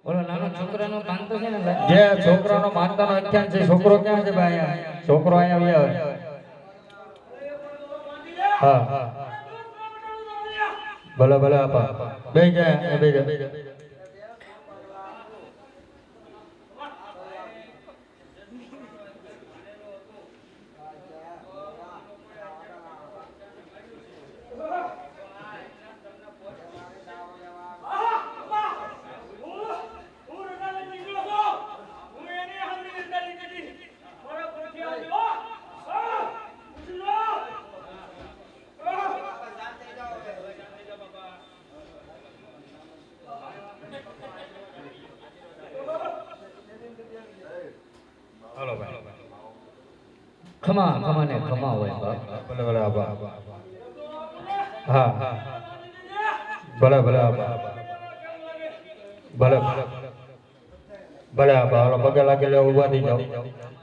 ઓલો નાનો છોકરાનો માનતો છે ને જે છોકરાનો માનતાનો આખ્યાન છે છોકરો ક્યાં છે ભાઈ અહીંયા છોકરો અહીંયા આવ્યો હા ભલે ભલે આપા બે જાય બે જાય ખમા ને ખમા હોય બાપ. ભલે ભલે આપા હા ભલે ભલે આપા ભલે ભલે આપા હાલો પગે લાગેલા ઉભા થઈ જાઓ.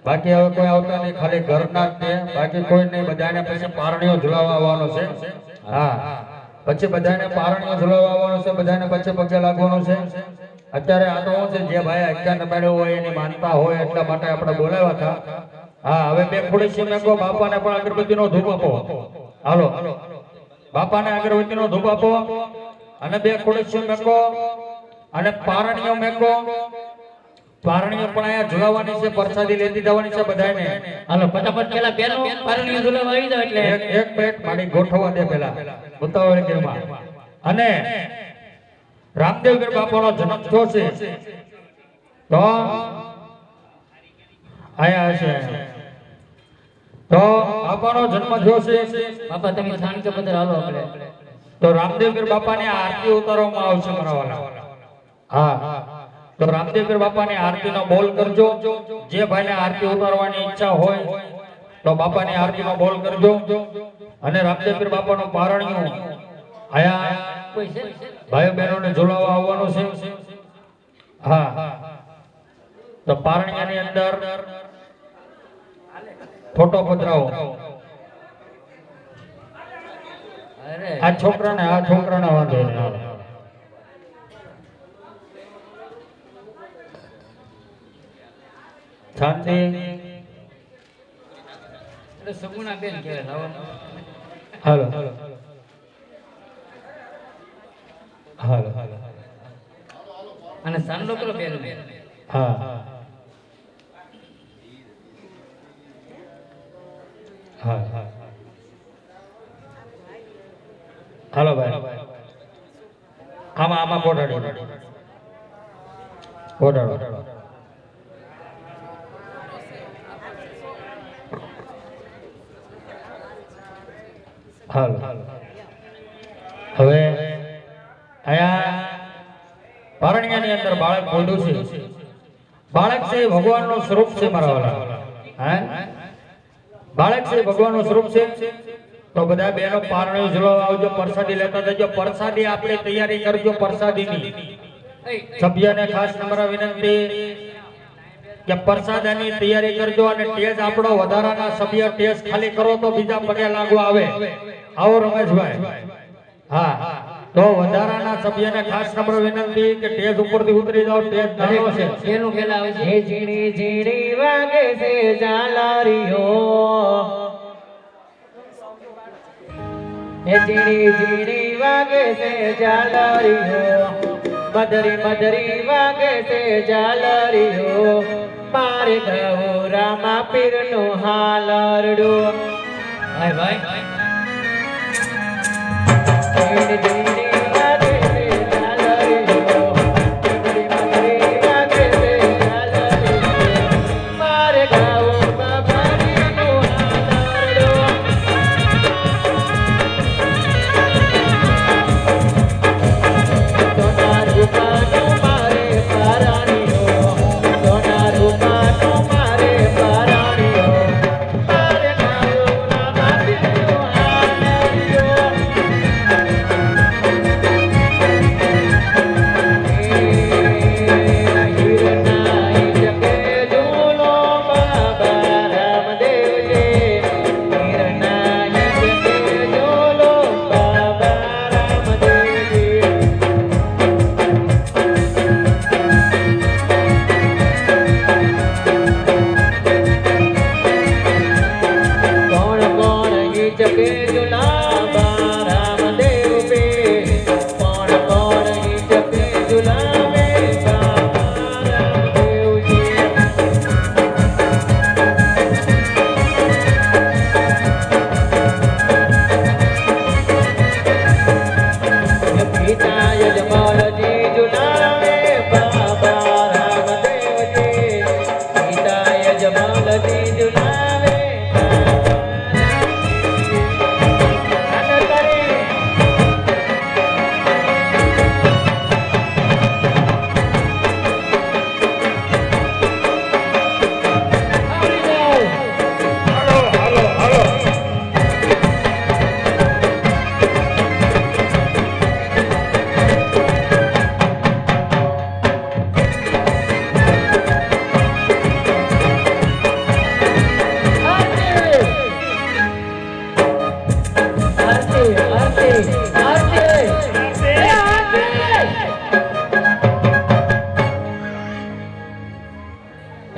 બાકી હવે કોઈ આવતા નહીં, ખાલી ઘરના જ છે, બાકી કોઈ નહીં. બધાને પછી પારણીઓ ઝુલાવવા આવવાનો છે. હા પછી બધાને પારણીઓ ઝુલાવવા આવવાનો છે, બધાને પછી પગે લાગવાનો છે. અત્યારે આ તો શું છે, જે ભાઈ અત્યાર નમેડ્યો હોય એની માનતા હોય એટલા માટે આપણે બોલાવ્યા હતા. હા હવે બે ખુરશી મેકો, બાપાને પણ અગરબત્તીનો ધૂપ આપો. હાલો બાપાને અગરબત્તીનો ધૂપ આપો અને બે ખુરશી મેકો અને પારણીઓ મેકો. પારણીઓ પણ અહીંયા ઝુલાવવાની છે, પ્રસાદી લેતી જવાની છે બધાને. હાલો ફટાફટ પેલા બેનો પારણીઓ ઝુલાવા આવી જાવ એટલે એક મિનિટ મારી ગોઠવવા દે પેલા ઉતાવળ ગીરમાં. અને રામદેવગીર બાપાનો જન્મ થયો છે તો આયા છે, તો બાપાનો જન્મ થયો છે. બાપા તમે થાન કે બધા હાલો આપણે તો રામદેવગીર બાપાની આરતી ઉતારવામાં આવશે મારા વાલા. હા તો રામદેવગીર બાપાની આરતીનો બોલ કરજો. જે ભાઈને આરતી ઉતારવાની ઈચ્છા હોય તો બાપાની આરતીનો બોલ કરજો. અને રામદેવગીર બાપાનો પારણિયું આયા કોઈ છે ભાઈઓ બહેનોને ઝુલાવવા આવવાનું છે. હા તો પારણિયાની અંદર ફોટો પધરાવો. અરે આ છોકરાને વાંધો નહીં. શાંતિ. એટલે સગુણા બેન કહેવાય લાવો. હાલો હાલો અને સાંડલો કરો બેન. હા હા હાલો ભાઈ આમાં કોટાડો હાલો. હવે અહીંયા પારણિયાની અંદર બાળક બોલ્યું છે. બાળક છે એ ભગવાનનું સ્વરૂપ છે મારા વાલા. હે બાળક છે ભગવાનનું સ્વરૂપ છે. તો બધા બહેનો પારણીઓ ઝુલાવવા આવજો, પ્રસાદી લેતા જજો. પ્રસાદી આપણે તૈયારી કરજો. પ્રસાદીની સભ્યને ખાસ નમ્ર વિનંતી કે પ્રસાદની તૈયારી કરજો. અને ટેજ આપણો વધારાના સભ્ય ટેજ ખાલી કરો તો બીજા પગે લાગવા આવે. આવો રમેશભાઈ. હા તો વધારાના સભ્યને ખાસ નમ્ર વિનંતી કે ટેજ ઉપરથી ઉતરી જાઓ. ટેજ નાનો છે. એનું પેલા આવે છે ઝીણી ઝીણી વાગે છે ઝાલરીઓ, એ ઝીણી ઝીણી વાગે છે ઝાલરીઓ, મધરી મધરી વાગે છે ઝાલરીઓ, મારે ગૌરામા પીરનું હાલરડું. ભાઈ ભાઈ ઝીણી ઝીણી વાગે છે ઝાલરીઓ, મધરી મધરી વાગે છે ઝાલરીઓ, મારે ગૌરામા પીરનું હાલરડું. સોના રૂપાનું મારે પારણીઓ, સોના રૂપાનું મારે પારણીઓ, મારે ગૌરામા પીરનું હાલરડું.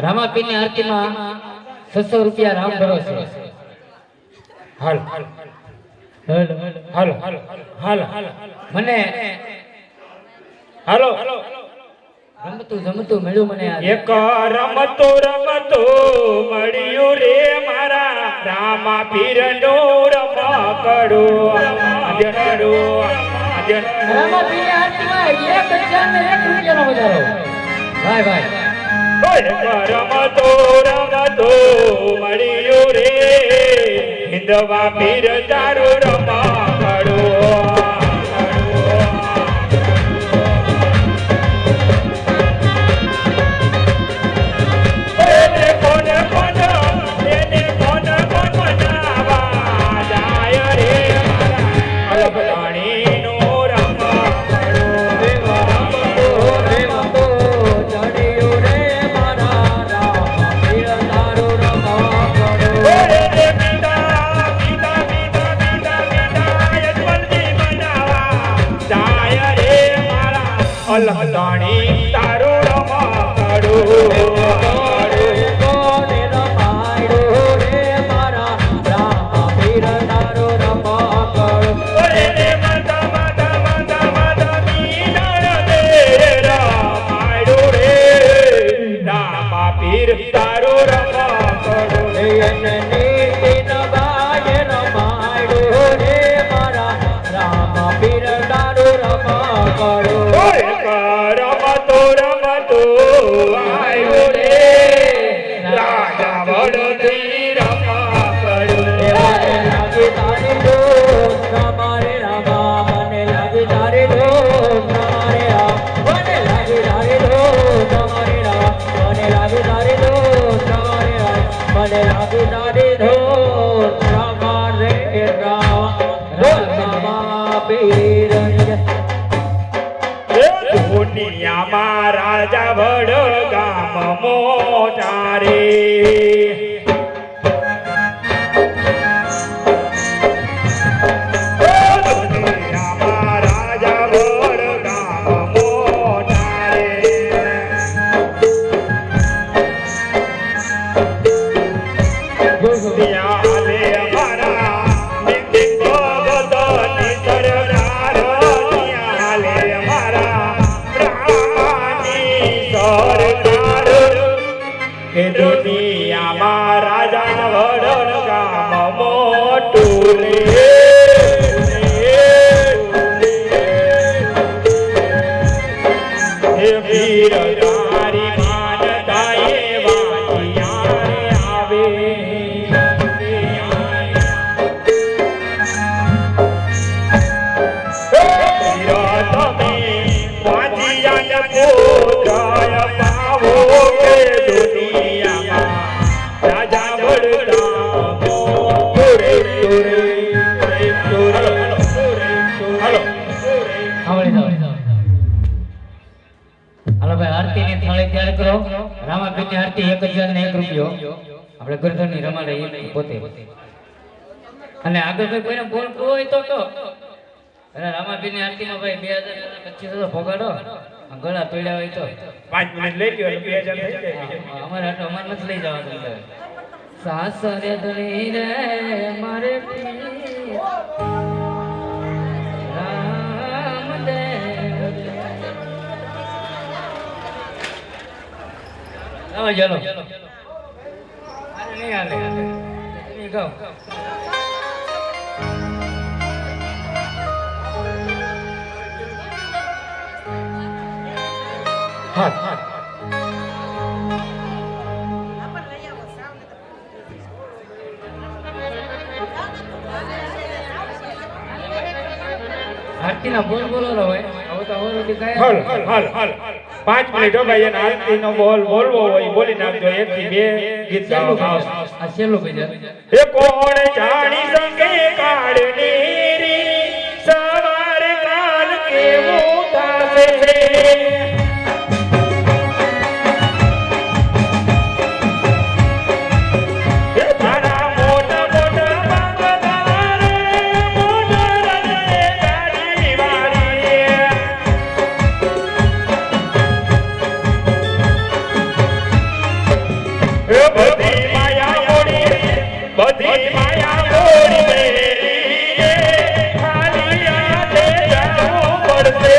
રામાપીરની આરતીમાં 600 રૂપિયા રામ ભરો છે. હાલ હાલ હાલ હાલ મને હાલો રમતું જમતું મળ્યું મને આ એક રમતો રમતો મળ્યું રે મારા રામા પીરનું રમકડું રામાપીરની આરતીમાં 1001 રૂપિયાનો વધારો. ભાઈ ભાઈ રમતો રમતો મળ્યું રે હિંદવા પીર તારું રમકડું. અલહદાણી તારું રમકડું કોને રમાડ્યું રે મારા રામાપીર તારું રમકડું. ઓરે રે માતા માતા માતા માતા મીનળ દે રમાડ્યું રે રામાપીર તારું રમકડું. નીતિન બાય રમાડ્યું રે મારા રામાપીર તારું રમકડું. રમતો રમતો આવ્યો રે રાજા વડોદરી રમકડું. લાગે તારી ડોર તમારે રામા મને લાગે તારી ડોર તમારે રામ મને લાગે તારી ડોર તમારે રામ મને લાગે તારી ડોર તમારે રામ મને લાગે તારી ડોર તમારે રામ રામાપીર દુનિયામાં રાજા વડ ગામ મોટા રે. દુનિયામાં રાજા વડ ગામ મોટા રે. ત્યાં લે અમારા નિતિન ભગતની સરદાર. ત્યાં લે અમારા સરકાર એ દુનિયામાં રાજા વડન ગામ મોટું રે. હે વીર તારી માનતા એવા આવે. રામાપીરની આરતી 1001 રૂપિયો આપણે ગરદનની રમાડે પોતે. અને આગળ ભાઈ કોઈને બોલ હોય તો અરે રામાપીરની આરતીમાં ભાઈ 2000-2500 ભોગાડો. ગળા તોડ્યા હોય તો 5 મિનિટ લઈ લ્યો એટલે 2000 થઈ જાય. અમારે નથી લઈ જવાનું. સાસરે ધણી રે મારે ચલો નહીં હાલે તમે ગાઓ. હા આરતીના બોલ બોલો હોય હવે તો હવે હાલ હાલ હાલ 5 મિનિટ હો ભાઈ. અને આરતીનો બોલ બોલવો હોય બોલી નાખજો. 1 થી 2 ગીત ગાઓ. આ છેલ્લું ભજન. હે કોણ જાણી સંગે કાળની રી સવાર કાલ કેવું થાશે. એ બધી માયા મોડી મેરી ખાલી હાથે જાવું પડશે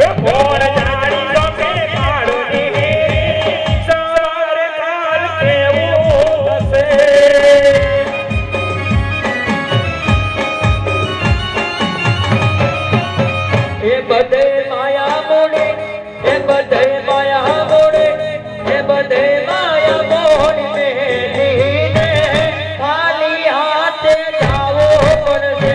એ ભોર જાણી તો કે કાળુની સવારે કાલ કેવું થશે એ બધે માયા મોડે એ બધે માયા મોડે એ બધે માયા મોડે મેલીને ખાલી હાથે જાવો પડશે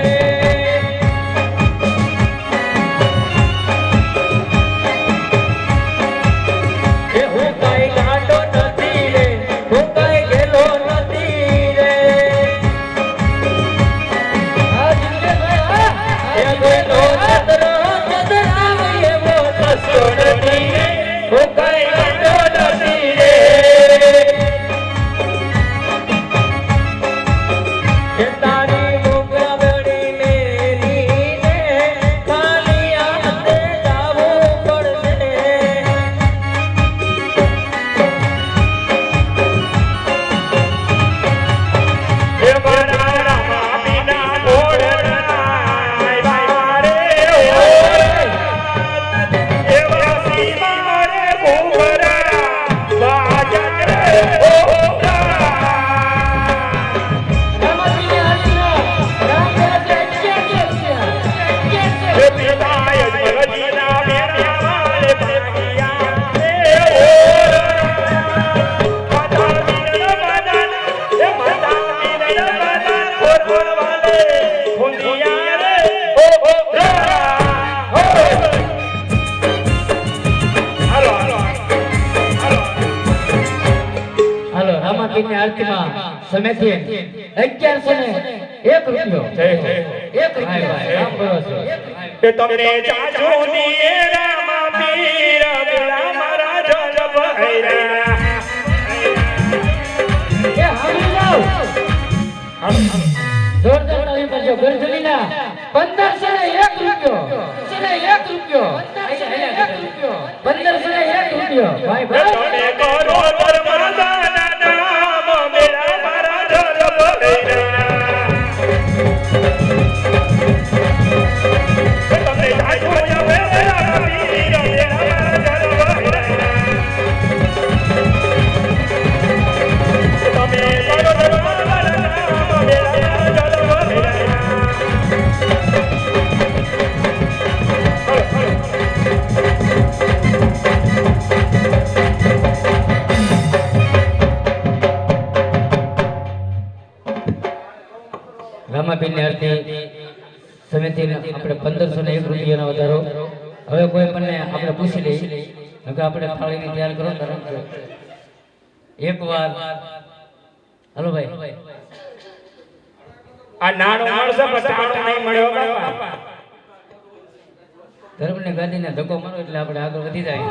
એ હું કાંઈ ગાંડો નથી રે હું કાંઈ ગેલો નથી રે એ ગેલો નદરો રામાપીરની આરતીમાં સમેથી 1101 રૂપિયો એક રૂપિયો રામ ભરોસે કે તમને જાજો દીએ રામા પીર બેડા મારા જલ ભૈરા એ હાલી જાવ જોરદાર તાળી કરજો ગરજલીના 1501 રૂપિયો 1501 રૂપિયો ભાઈ તમે કરો ધર્મદાના નામ બેડા મારા જલ ભૈરા તમને જાજો હવે રામા પીર બેડા મારા જલ ભૈરા તમે કરો ધર્મદાના નામ બેડા મારા જલ ભૈરા રામાપીરની આરતી સમિતિને આપણે 1501 રૂપિયાનો વધારો હવે કોઈ પણ આપણે પૂછી લઈએ કે આપણે થાળીને તૈયાર કરો તરત એકવાર હાલો ભાઈ આ નાણું મળશે પણ ટાણું નહીં મળ્યો બાપા ધર્મને ગાદીને ધક્કો મારો એટલે આપણે આગળ વધી જાય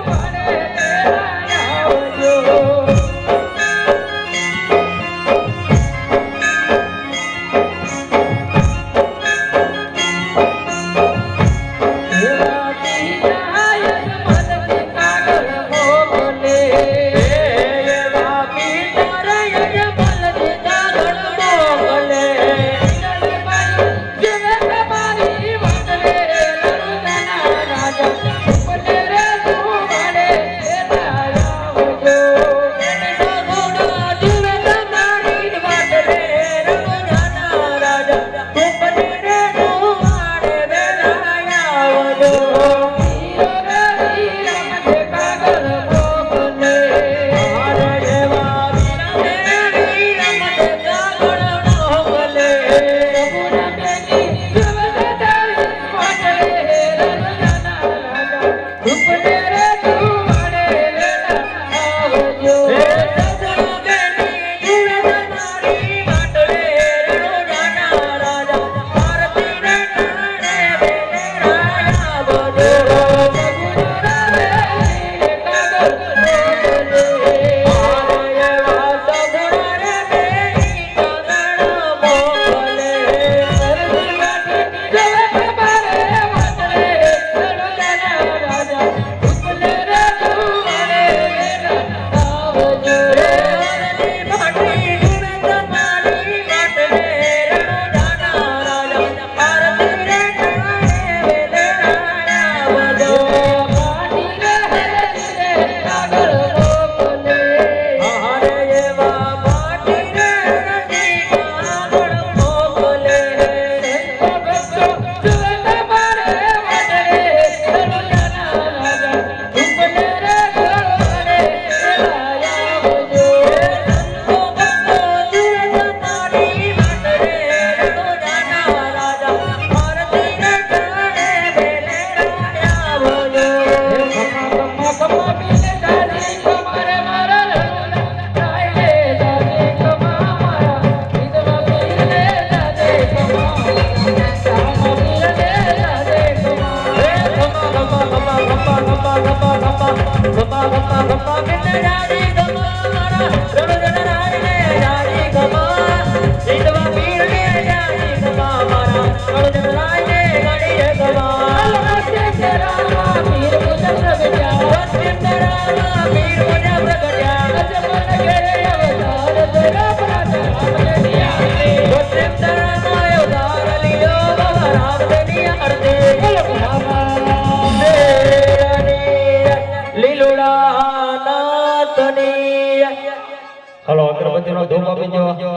આપી દો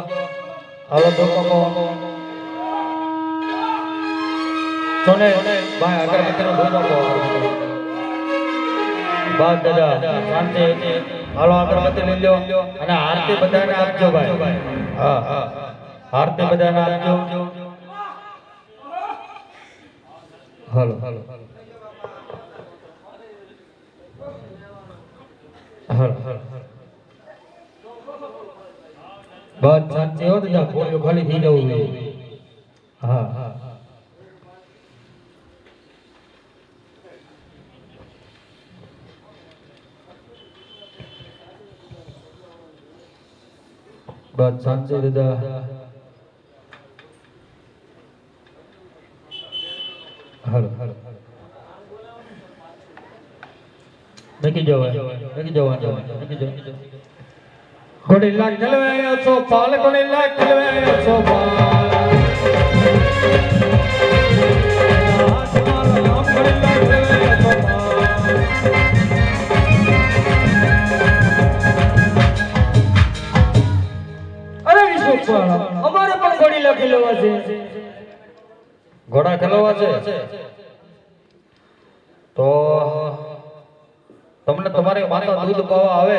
હાલો ધૂપ આપો સોને ભાઈ અગરબત્તીનો ધૂપ આપો બસ દાદા શાંતિ હાલો અગરબત્તી લઈ લો અને આરતી બધાને આપજો ભાઈ હા હા આરતી બધાને આપજો હાલો હાલો હાલો બસ શાંતિ હો તો ફોન ખાલી થઈ જવું જોઈએ હા હા બસ શાંતિ દાદા હાલો હાલો નકી જવા ઘોડી લાગ ચલવે છો પાલ ઘોડી લાગ ચલવે છો પાલ અરે વિશ્વ અમારે પણ ઘોડી લાગી લેવા છે ઘોડા ખેલવા છે તો તમને તમારી માતા દૂધ પાવા આવે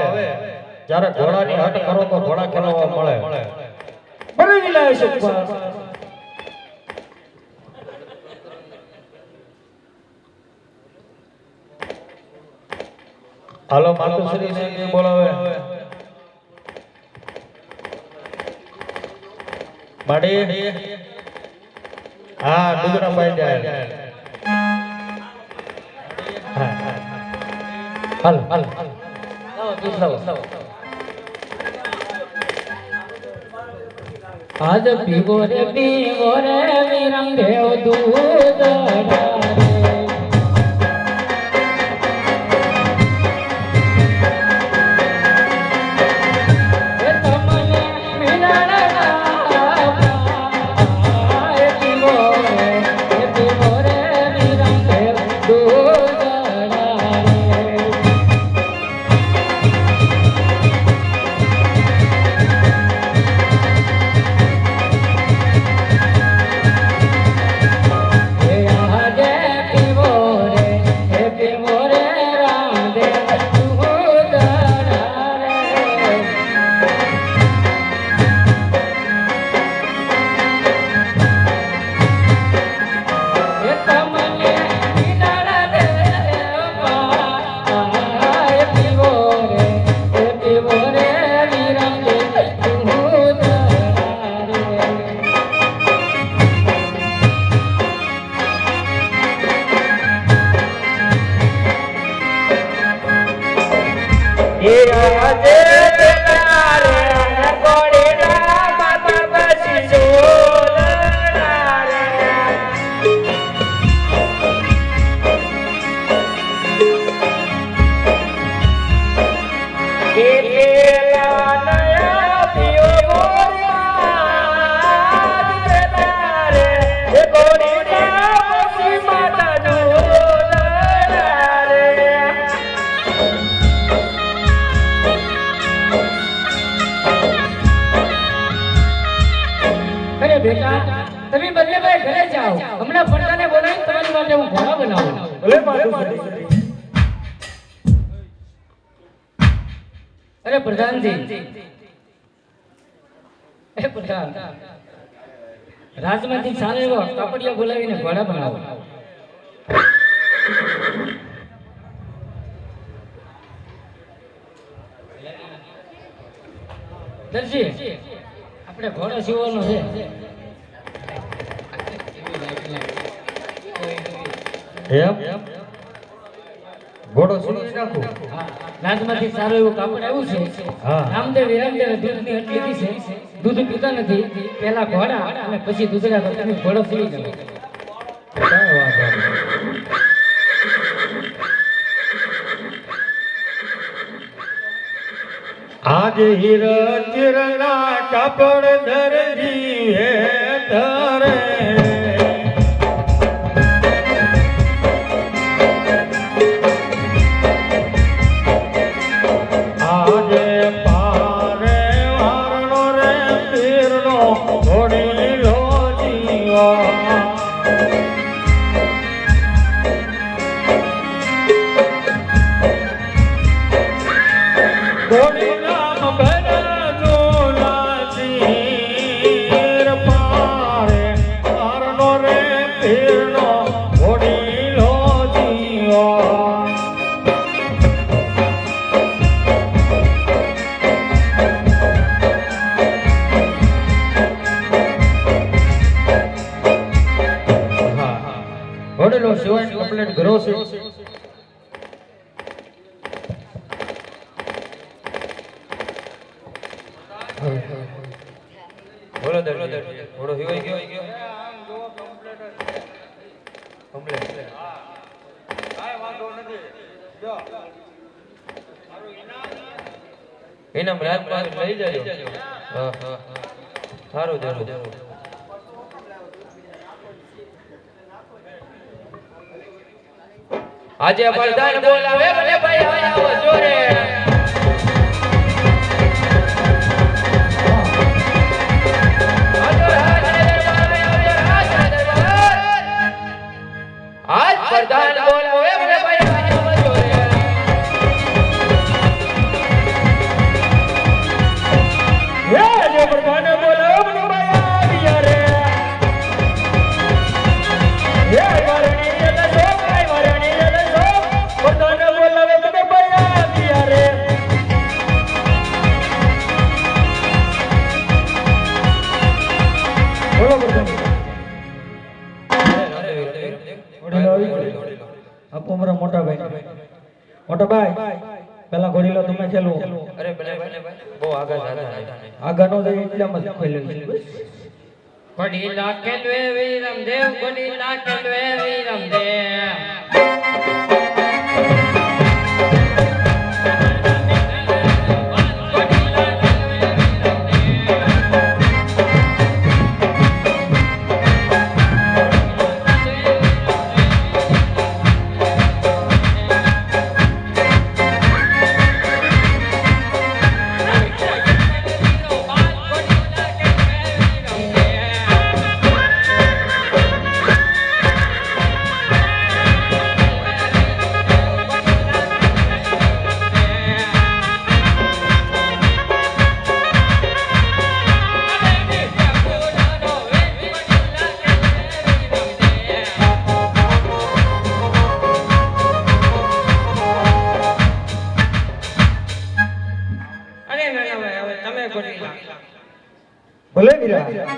જ્યારે ઘોડાની હટ કરો તો ઘોડા ખેલવા મળે બને વિલાય છે હાલો માતુશ્રી ને બોલાવે માડી હા ડુગરા પાઈ જાય હાલ હાલ આજ પીવો રે વિરમ દેવ દૂધ બેટા તમે બંને ભાઈ ઘરે જાઓ હમણાં ફરતાને બોલાવી તમારી માટે હું ઘોડા બનાવું ભલે માતુશ્રી અરે પ્રધાનજી એ પ્રધાન રાજમાંથી સારો એવો કાપડિયા બોલાવીને ઘોડા બનાવો દરજી આપણે ઘોડો સીવવાનો છે એમ ઘોડો સીવી નાખું રાજમાંથી સારું એવું કાપડ આવ્યું છે રામદેવ વિરામદેવ દૂધની હટ લીધી છે દૂધ પીતા નથી પહેલા ઘોડા અને પછી દૂધના કરતા ઘોડો સીવી દે કાંઈ વાંધો નહીં આજ હીર ચિરના કાપડ દરજી હે ધરે આજે પારે વારણો રે પીરનો ઘોડીલો જીવો ઘોડીલો સિવાય કમ્પ્લીટ ઘરો છે બોલો દર થોડો હિવાઈ ગયો કમ્પ્લીટ ઇનામ રાત લઈ જાજો હા સારું જરૂર આજે પ્રધાન બોલાવે ભલે ભાઈ આવો જોરે આજ પ્રધાન બોલાવે ભલે ભાઈ આવો જોરે આજે પ્રધાન બોલાવો મને ભાઈ આવ્યા રે હે વરણી એટલે સો ભાઈ વરણી એટલે સો પ્રધાન બોલાવે મને ભાઈ આવ્યા રે બોલો પ્રધાન આપો મારા મોટા ભાઈ પેલા ઘોડીલો તમે ખેલો અરે ભલે ભાઈ બહુ આગળ આગળનો જઈ એટલામાં જ ખેલ્યો છે ઘોડીલા ખેલવે વીરમ દેવ ઘોડીલા ખેલવે વીરમ દેવ ભલે વીરા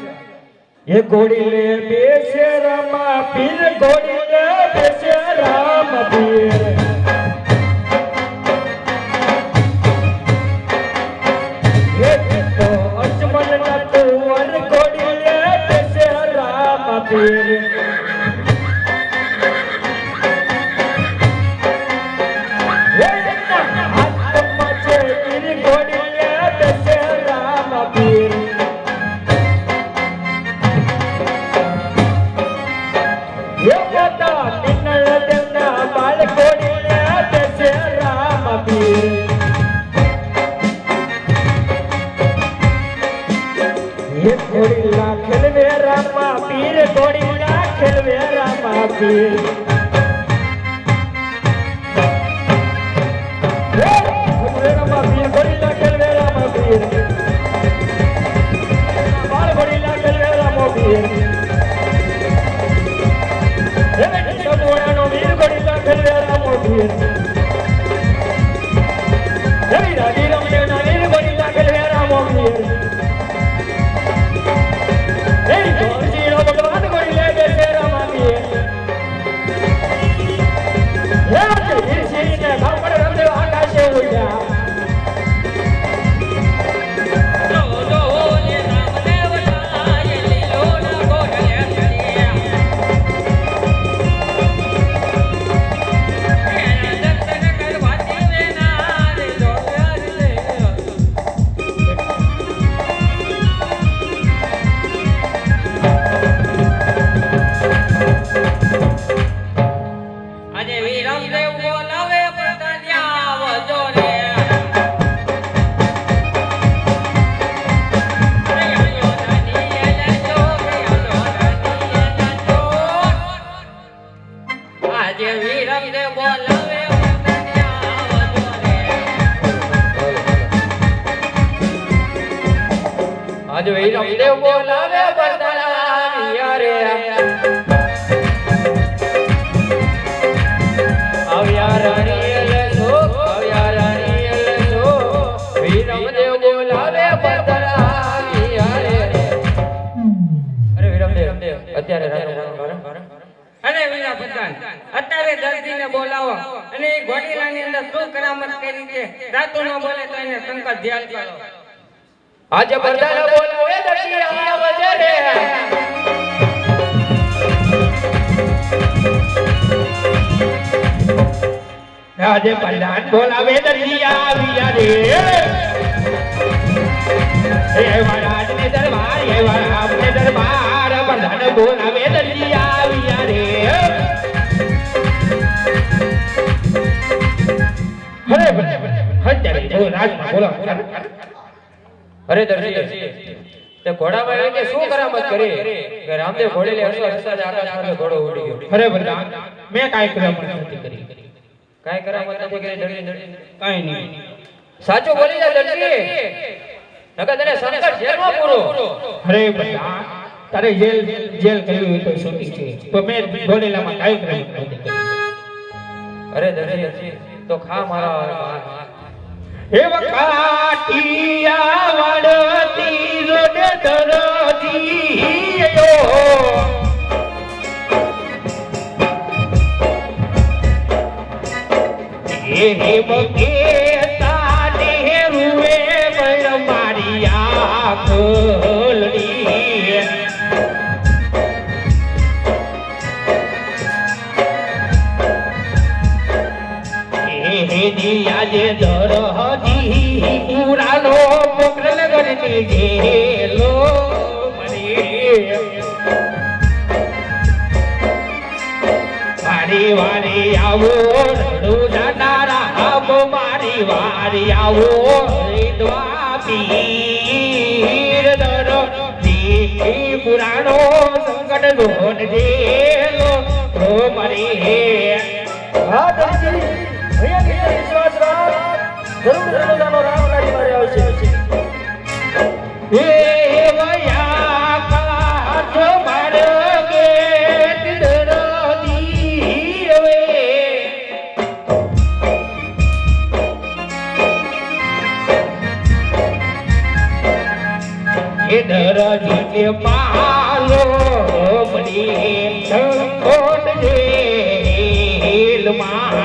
એ ઘોડી લે બેસે રામા પીર ઘોડી લે બેસે રામ પીર એ તો અજમલ ના તુવર ઘોડી લે બેસે રામ પીર હાથમાં છે પીર ઘોડી લે બેસે રામ પીર ઘોડીલા ખેલવે રામા પીર ઘોડીલા ખેલવે રામા પીર રામા પીર ઘોડીલા ખેલવે રામા પીર બાળ ઘોડીલા ખેલવે રામો પીર વીર ઘોડીલા ખેલવે રામો પીર રાજી રમદેવના વીર ઘોડીલા ખેલવે રામો પીર ભગવાન કોઈ લે બેસે રામાપીર આકાશે ઉડ્યા આજે વીરમ દેવ બોલાવે બરદાણા રે અરે વીરા પ્રધાન, અત્યારે દર્દીને બોલાવો અને એ ઘોડીલાની અંદર શું કરામત કરી છે રાતું ન બોલે તો એને શંકર ધ્યાન કરો. આજે બધાને બોલાવો એ દર્દી આવે રે. આજે પ્રધાન બોલાવે દરિયા આવ્યા રે એ વરાજ ને દરબાર એ વરાજ ને દરબાર પ્રધાન બોલાવે દરિયા આવ્યા રે હરે હરે જો રાજમાં બોલાવો. અરે દર્દી તે ઘોડામાં એને કે શું કરામત કરી કે રામદેવ ઘોડેલે હસવા હસવા જ આકાશ માર્ગે ઘોડો ઉડી ગયો. હરે પ્રધાન મેં કાંઈ કરામત નથી કરી. કાંઈ કરામત નથી કરી દર્દી. કાંઈ નહીં. સાચું બોલી જા દર્દી. નકર તને શંકર જેલમાં પૂરો. હરે પ્રધાન તારે જેલ કરવી હોય તો સોટી છે તો મેં ઘોડેલામાં કાંઈ કરામત નથી કરી. અરે દર્દી તો ખા મારા હે વખાટિયા વડતી રોડે દરજીયો હે બકે તાને રૂવે બળ મારી આખલડી હે આજે દરહદી પુરાનો પોકરલ ગણની જેલો મને મારી વારી આવો રડું જાનારા આબ મારી વારી આવો રીદવા પીર દરહદી પુરાનો સંકટ દોન જેલો ઓ મારી હા દરજી અહીંયા વિશ્વાસ રાખ જરૂર રામ ગાડી મારે આવશે. એ વયા કાઠ માર્ગે દરદી હવે એ દરજી કે પાલો બની સંકોટ જેલમાં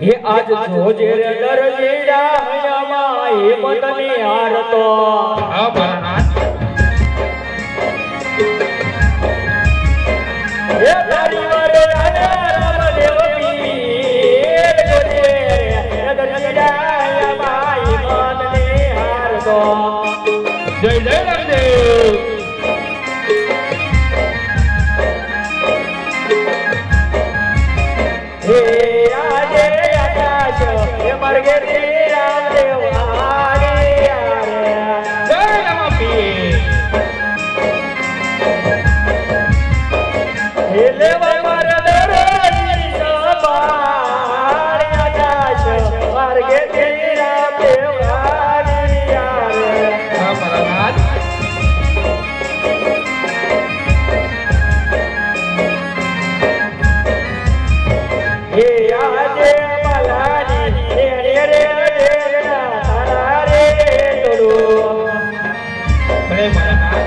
હે આજ જોજે રે દરજીડા હયામાં હિંમત ને હારતો હે તારી વારે રામદેવ પીર જોજે રે દરજીડા હયામાં હિંમત ને હારતો. જય જય રામદેવ. હે આજે આકાશ હે માર્ગે રામદેવ આગે રે જય રામ પીર. હે લેવા મારા દરજી સબાર આકાશ માર્ગે રામદેવ આગે રે અમારા નાથ. હે આજે મલાની રે રે તારા રે ડોડો ભલે મારા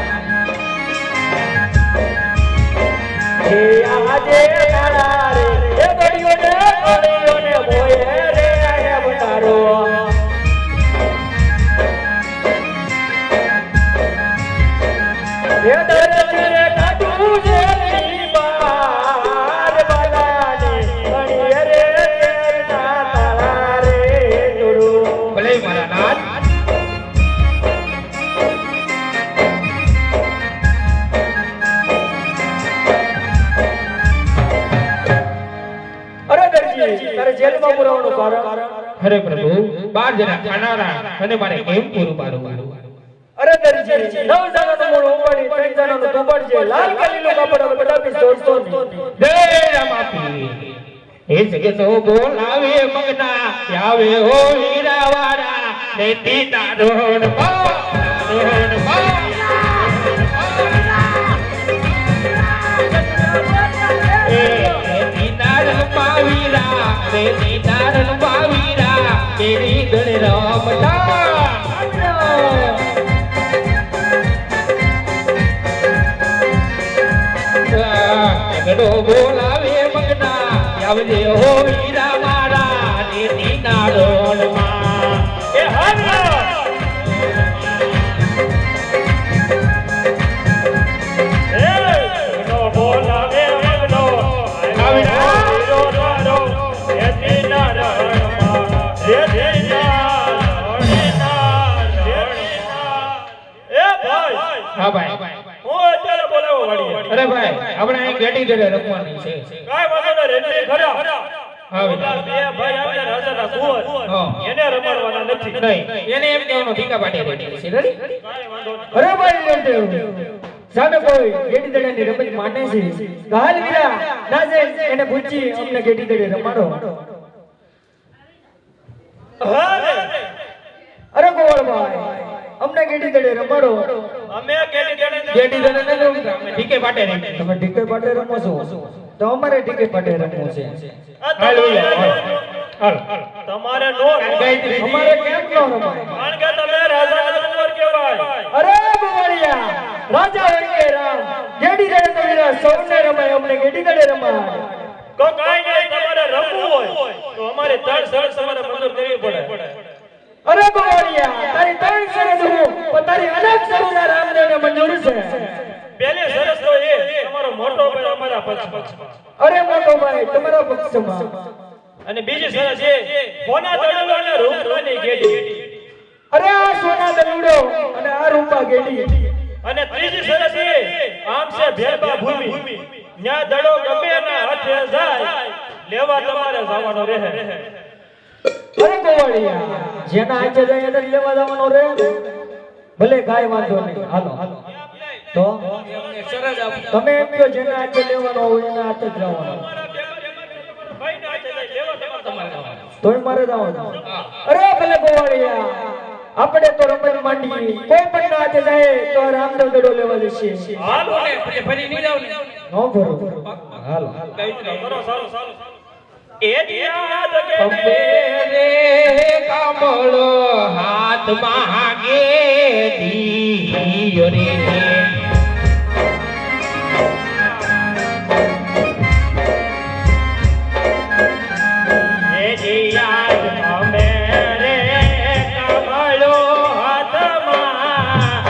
હે આજે તારા રે એ ગડિયો ને મોયે રે હે બતારો હે દરજી રે કાટુ જે બાર બાલાને ભણી રે તારા રે ડોડો ભલે મારા નાથ. અરે દરજી તારે જેલમાં પુરાવાનું કારણ. હરે પ્રભુ 12 જણા ખાનારા અને મારે કેમ પૂરું પાડવું. અરે દરજી 9 જણાનું મોઢું ઉપાડી 3 જણાનું દુબળ છે લાલ કલીનું કાપડ હવે બધા પીસ દોડતો નહીં. જય રામાપી એ જગતો બોલાવે મગના આવે હો હીરાવાળા દેતી દારોણ પાવીરા તેરી ગણ રામતા આવજે હો વીરા મારા દેતીના રોડમાં એ હાલો નો બોલાવે મગનો વીરો તારો એ દીના રણમાં એ ભાઈ હા ભાઈ હું અત્યારે બોલાવો વાળી અરે ભાઈ આપણે અહીં ગેટી જોડે રમવાની છે કાઈ વાંધો ન રેડી ખરા હા બે ભાઈ આવ્યા રાજાના કુંવર હા. એને રમાડવાના નથી નહીં એને એમ કહેવાનું ઠીકા પાટે રેડી છે રેડી કાઈ વાંધો નહીં. અરે ભાઈ લેટેવ સામે કોઈ ગેડી દડાની રમત માને છે ગાલ વીરા નાજે એને પૂછી અમને ગેડી દડે રમાડો હા રે. અરે ગોળ ભાઈ અમને ગેડી દડે રમાડો અમે ગેડી ગેટી જોડે ન રમતા અમે ઠીકે પાટે રેડી તમે ટીકે પાટે રમો છો તો અમારે ટીકે પાટે રમવું છે તમારે નો ગાયત્રી અમારે કેમ ન રમાય કારણ કે તમે રાજાના કુંવર કહેવાય અરે ગોળિયા રાજા હોય કે રામ ગેડી દડે તો વીરા સૌને રમાય અમને ગેડી દડે રમાય તો કાઈ નહીં તમારે રમવું હોય તો અમારે ત્રણ શરત તમારે મંજૂર કરવી પડે અરે ગોળિયા તારી ત્રણ શરત હું પણ તારી અનેક શરત રામદેવને મંજૂર છે પહેલી શરત તો એ તમારો મોટો ભાઈ અમારા પક્ષમાં અરે મોટો ભાઈ તમારા પક્ષમાં અને બીજી શરત છે કોના દડલો અને રૂપની ગેડી અરે આ સોના દલુડો અને આ રૂપા ગેડી અને ત્રીજી શરત છે આમ છે ભેરબા ભૂમિ ન્યા દડો ગમે એના હાથે જાય લેવા તમારે જવાનો રહે અરે ગોવાળિયા જેના હાથે જાય એને જ લેવા જવાનો રહે ને ભલે કાંઈ વાંધો નહીં હાલો તો તમે એમ કહો જેના હાથે લેવાનો હોય એના હાથે જ જવાનો ભાઈના હાથે જાય લેવા તમારે જવાનું તોય મારે જવાનું અરે ભલે ગોવાળિયા આપણે તો રમત માંડી કોઈ પણ ના હાથે જાય તો આ રામદેવ દડો લેવા જશે હાલો ને ફરી નહીં જાવ ને નો ભરો હાલો કરો સારું સારું એ યાદ અંબે કે રે કમળો હાથમાં ગેડી રે યાદ અમે રે કમળો હાથમાં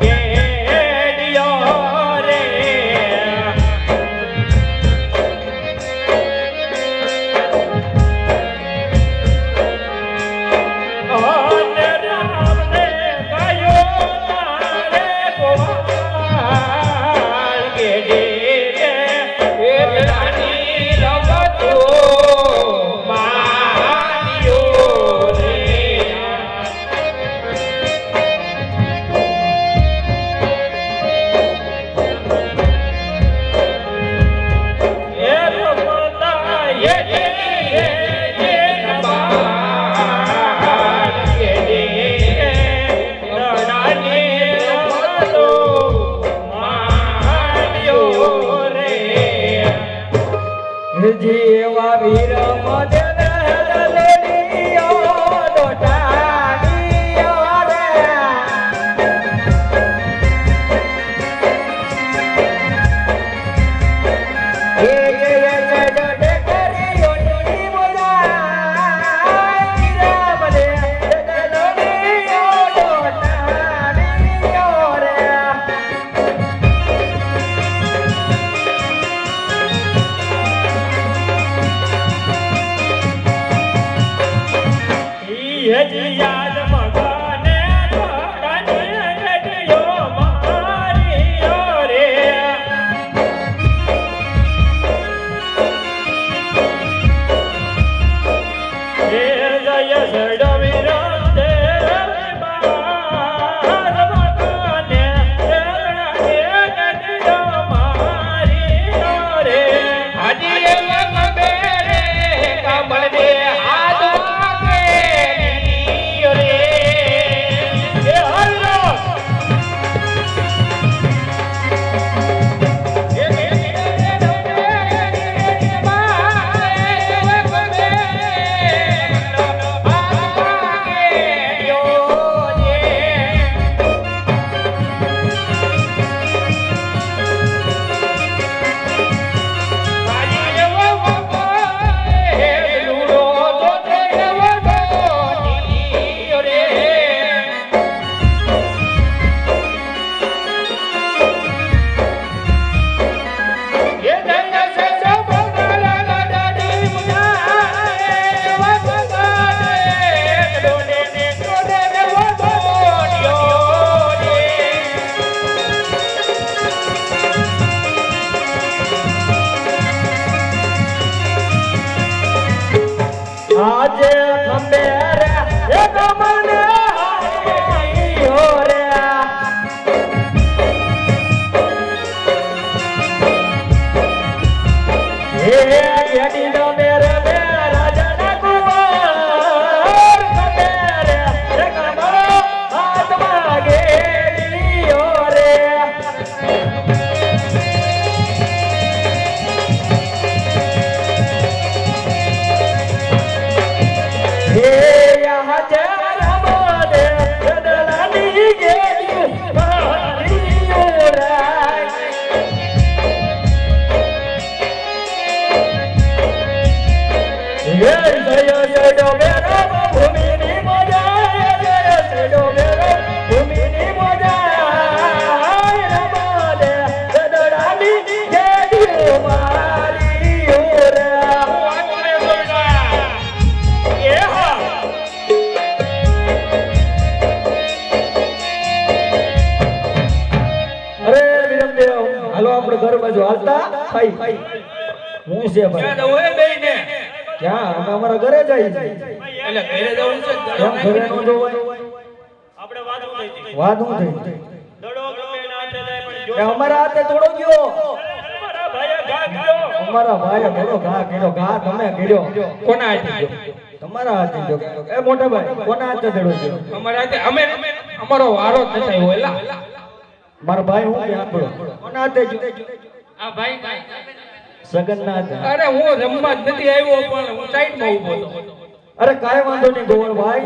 ગેડિયો રે અને રામને ગાયો રે ગોવા આપણે ઘર બાજુ હાલતા ખાઈ હું છે ક્યાં ભાઈ જવું હે બેયને? ક્યાં અમે અમારા ઘરે જઈએ છીએ એટલે ઘરે જવું છે ને? એમ ઘરે નો જોવાય આપણે વાત થઈ હતી. વાત હું થઈ દડો ગમે એના હાથે જાય પણ એ જો અમારા હાથે તોડો ગયો મારા ભાઈએ ઘા કર્યો. અમારા ભાઈએ ઘણો ઘા કર્યો ઘા તમે કર્યો કોના હાથે ગયો? તમારા હાથે જો એ મોટા ભાઈ કોના હાથે દડો ગયો અમારા હાથે અમારો વારો જ નથી આવ્યો એલા. મારા ભાઈ હું ક્યાં પડો કોના હાથે જો આ ભાઈ સગન ના હાથે અરે હું રમવા જ નથી આવ્યો પણ હું સાઈડમાં ઊભો હતો. અરે કાંઈ વાંધો નહીં ગોવળ ભાઈ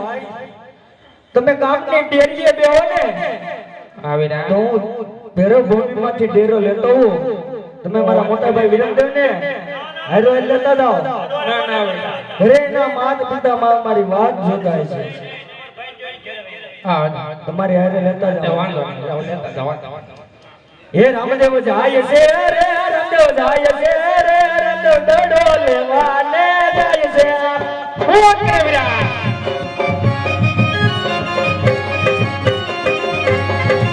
તમે ગામની ડેરીએ બેહો ને આવે ના તો હું ભેરો ભૂમિમાંથી ડેરો લેતો હું તમે મારા મોટા ભાઈ વિરમદેવ ને હારો એ લેતા જાઓ ના આવે ના. ઘરેના માત પિતા મારી વાત જોતા છે હા તમારી હારે લેતા જાઓ વાંધો નહીં જાઓ, લેતા જાઓ. હે રામદેવ જાય છે રે રામદેવ જાય છે રે રામદેવ દડો લેવાને જાય છે ઓકે વિરા.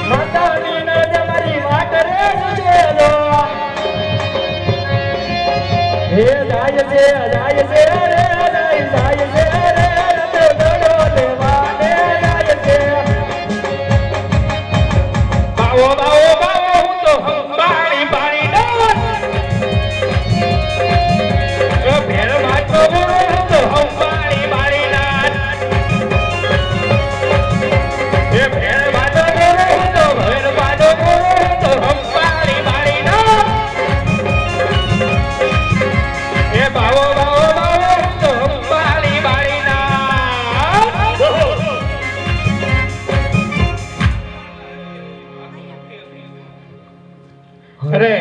માતાની નજ મારી વાટ રે સુજેલો હે જાય છે રે જાય છે રે રામદેવ દડો લેવાને જાય છે બાવો બાવો બાવો હું તો પાણી પાણી ડોલ. એ ભેર વાતો બોલો હું તો પાણી પાણી નાચ. એ ભેર વાતો બોલો હું તો ભેર વાતો બોલો હું તો પાણી પાણી નાચ. એ બાવો બાવો બાવો હું તો પાણી પાણી નાચ. અરે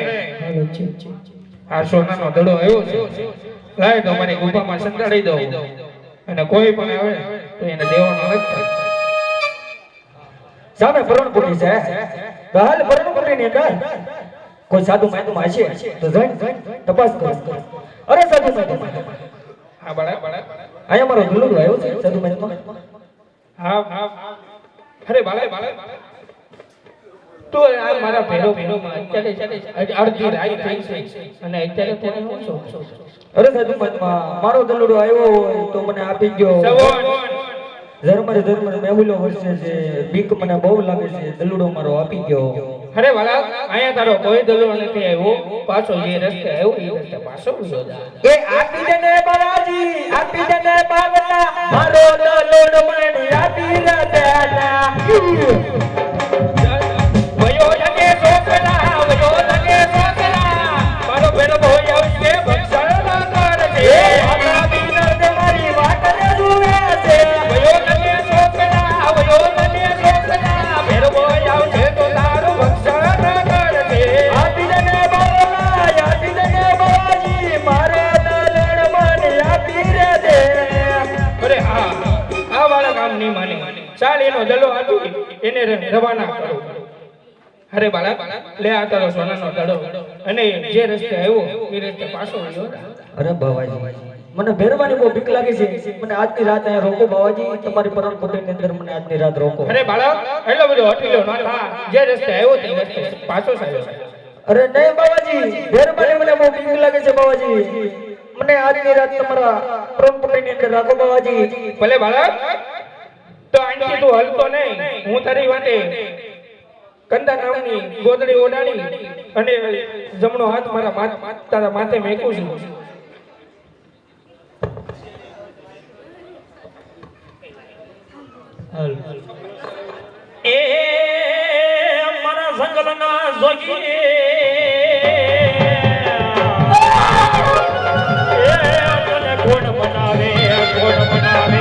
આ સોનાનો દડો આવ્યો છે લાય તો મારી ગુફામાં સંતાડી દઉં અને કોઈ પણ આવે તો એને દેવાનો નથી. સામે પરણપુરી છે તો હાલ પરણપુરી ની અંદર કોઈ સાધુ માયતું હશે તો જઈને તપાસ કરો અરે સાધુ માયતું હા બળા બળા અહીંયા મારો દુલુડો આવ્યો છે સાધુ માયતું હા હા અરે બાળા બાળા તો આ મારા ભેરો ભેરોમાં અત્યારે અડધી રાત થઈ છે અને અત્યારે કોને હું છું અરે સાધુ માયતું મારો દુલુડો આવ્યો હોય તો મને આપી ગયો ધર્મરે મેહુલો વર્ષે છે બીક મને બહુ લાગે છે દલુડો મારો આપી ગયો અરે વાલા અહીંયા તારો કોઈ દલો નથી આવ્યો પાછો જે રસ્તે આવ્યો એ રસ્તે પાછો વયો જા. એ આપી દે ને બાલાજી આપી દે ને બાવલા મારો દલુડો મને આપી દે દાદા વયો જગે સોકલા મારો ભેરો ભોય આવશે ભક્ષણ કરશે. એ આપણા બીનર તે મારી વાત ને જુએ છે વયો જગે સોકલા ભેરો ભોય આવશે તો તારું ભક્ષણ કરશે. આપી દે ને બાવલા આપી દે ને બાલાજી મારો દલુડો મને આપી દે અરે હા આ વાળા કામ નહીં માને ચાલ એનો દલો આપી એને રવાના કરો. અરે બાળા લે આ તારો સોનાનો દડો અને જે રસ્તે આવ્યો એ રસ્તે પાછો વળ્યો. અરે બાવાજી મને ભેરવાની બહુ બીક લાગે છે મને આજની રાત અહીંયા રોકો બાવાજી તમારી પરણપુરીની અંદર મને આજની રાત રોકો અરે બાળા એટલો બધો હટીલો ના થા જે રસ્તે આવ્યો તે રસ્તે પાછો આવ્યો. અરે નહીં બાવાજી ભેરવાની મને બહુ બીક લાગે છે બાવાજી મને આજની રાત તમારા પરણપુરીની અંદર રાખો બાવાજી ભલે બાળા તો આંટી તું હલતો નહીં હું તારી વાતે કંદા નામની ગોદડી ઓડાડી અને જમણો હાથ મારા તારા માથે મેકું છું. એ મારા જંગલના જોગી એ તને કોણ બનાવે એ તને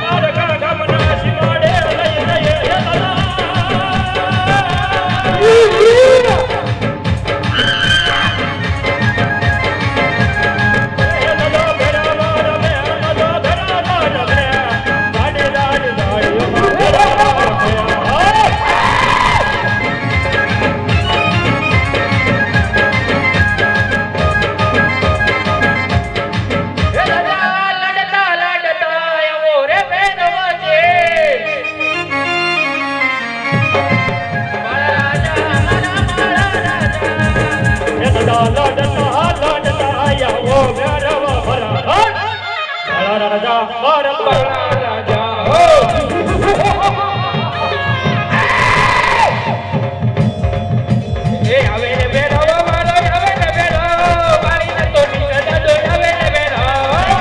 મારા ગામના સીમાડે લઈ લાડતા લાડતા આયા ઓ મેરવા ભરા બાળા રાજા મારા બાળા રાજા હો એ આવે ને બેરાવા મારો આવે ને બેરાવા મારી ને તો ની સદા દો આવે ને બેરાવા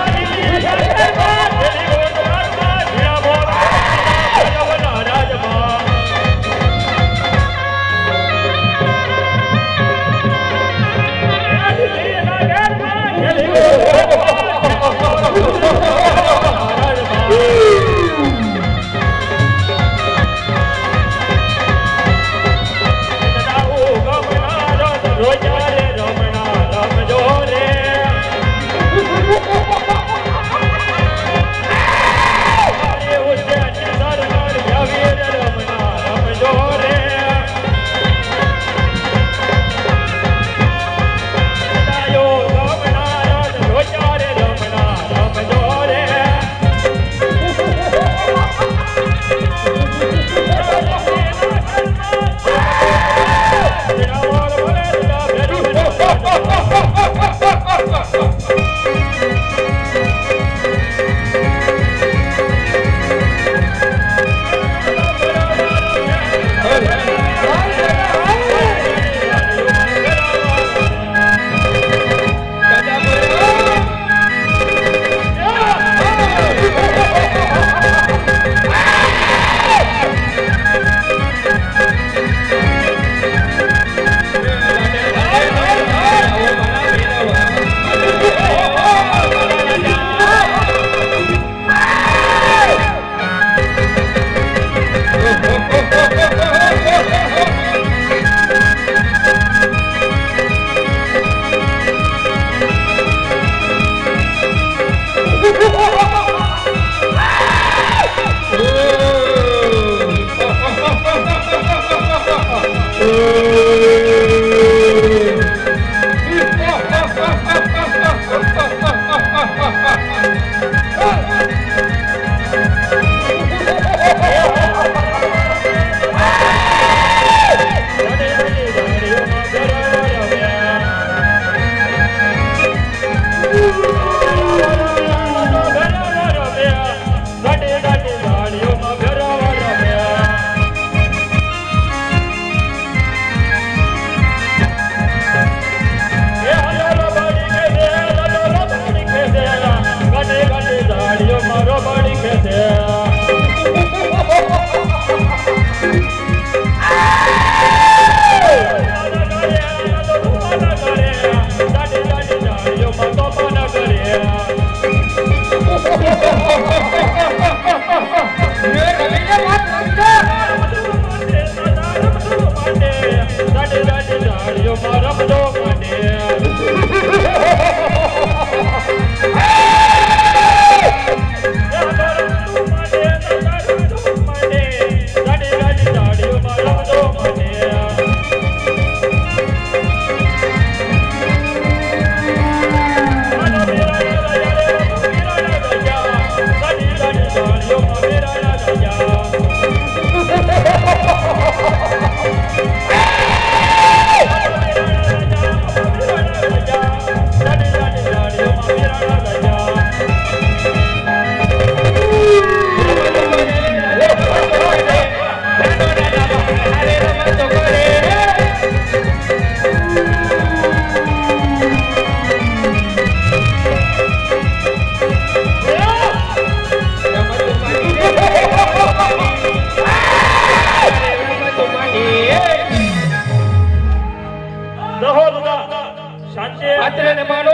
પાત્રને માનો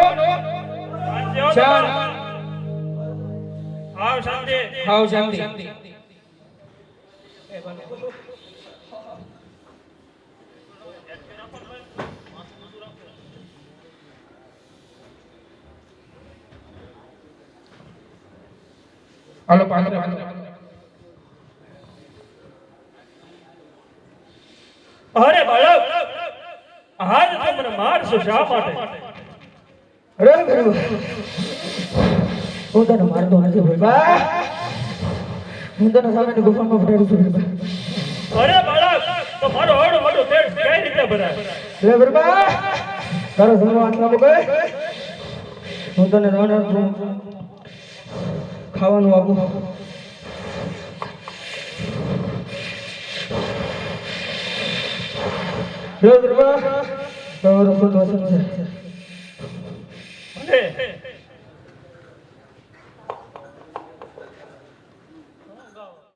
શાંત આવ શાંતિ હાવ શાંતિ હાલો પાત્ર અરે બાળક આજ તમને મારશો શા માટે અરે ગુરુ હું તને મારતો નથી ભાઈ હું તને સામેની ગુફામાં ફેરું છું અરે બાળક તો મારો હળ મોટો પેટ કઈ રીતે ભરાય લે બરબા તારો જમવા આટલા બગાય હું તને ખાવાનું આપું તમારો ખોટો વસન છે ભલે